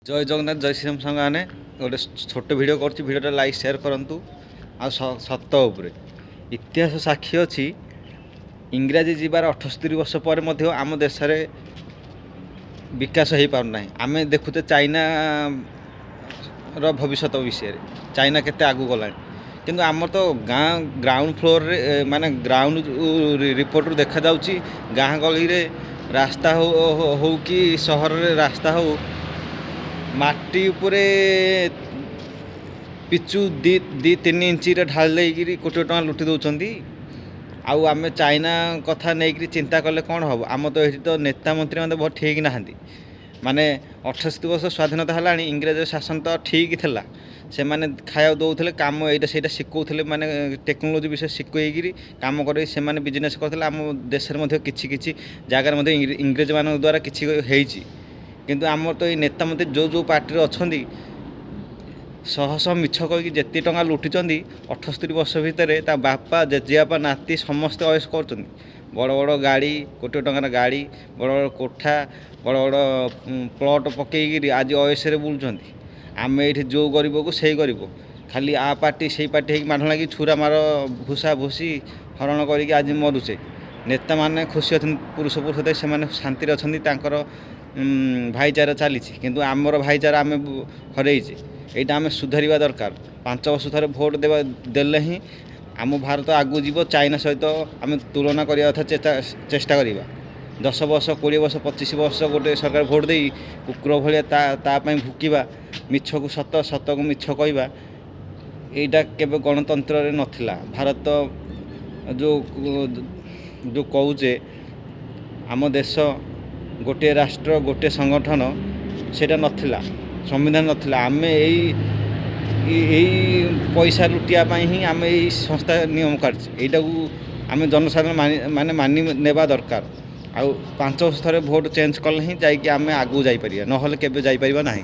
जय जगन्नाथ जय श्रीराम संगाने गोटे छोट भिड कर लाइक शेयर करूँ आ सत उपरे इतिहास साक्षी अच्छी इंग्राजी जीवार 78 वर्ष पर आम देश में विकास हो पारना आम देखुते चाइना भविष्य विषय चाइना केते आगू गला किंतु आम तो गाँ ग्राउंड फ्लोर रे माने ग्राउंड रिपोर्ट देखा जाउची गाँ गली रे रास्ता हो कि सहर रे रास्ता हो माटी उपरे पिचु दी 3 इंच ढाल देकर कोटी टका लुटि दौरान आउ आम चाइना कथा नहीं चिंता कले कौन हम आम तो ये तो नेता मंत्री मतलब बहुत ठीक ना माने 68 वर्ष स्वाधीनता है इंग्रेज शासन तो ठीक थिला से माने खाया दौले कम यहाँ से शिखौले माने टेक्नोलोजी विषय शिखर कम कर बिजनेस करते आम देश में किसी जगार इंग्रेज मान द्वारा किसी किंतु आम तो ये नेता मंत्री जो जो पार्टी अच्छा शह शह मिछ कहीकि जिते टଙ୍କା लुटिंट 78 वर्ष भितर बापा जेजेबापा नाती समस्त अयस कर बड़ बड़ गाड़ी कोटी टंकार गाड़ी बड़ बड़ कोठा बड़ बड़ प्लट पकईकि आज अयस बुलूँ आम ये जो गरीब को सही गरीब खाली आ पार्टी से पार्टी माढ़ लगी छुरा मार भूसा भूसी हरण करके आज मरुचे नेता मैंने खुशी अच्छा पुरुष पुरुष से शांति अच्छा भाईचारा चली किंतु आमर भाईचारा आम हरइचे यहाँ आम सुधारिबा दरकार 5 वर्ष थे भोट देवा देले ही आम भारत आगू जीव चाइना सहित आम तुलना करने कथा चेष्टा करवा 10 वर्ष 20 वर्ष 25 वर्ष गोटे सरकार भोट दे कुकुर भाई भुकिबा मिछ को सत सत को मिछ कहवा यहाँ केवे गणतंत्र रे नथिला भारत जो जो कहुचे आम देश गोटे राष्ट्र गोटे संगठन सेटा नथिला संविधान नथिला आम यही पैसा लुटिया ही आम यही संस्था नियम काटचे यहाँ को आम जनसाधारण माने मानि नेबा दरकार आउ 5 वर्ष थे भोट चेंज कले ही जाकि आम आगू जापर ना केवे जापर ना।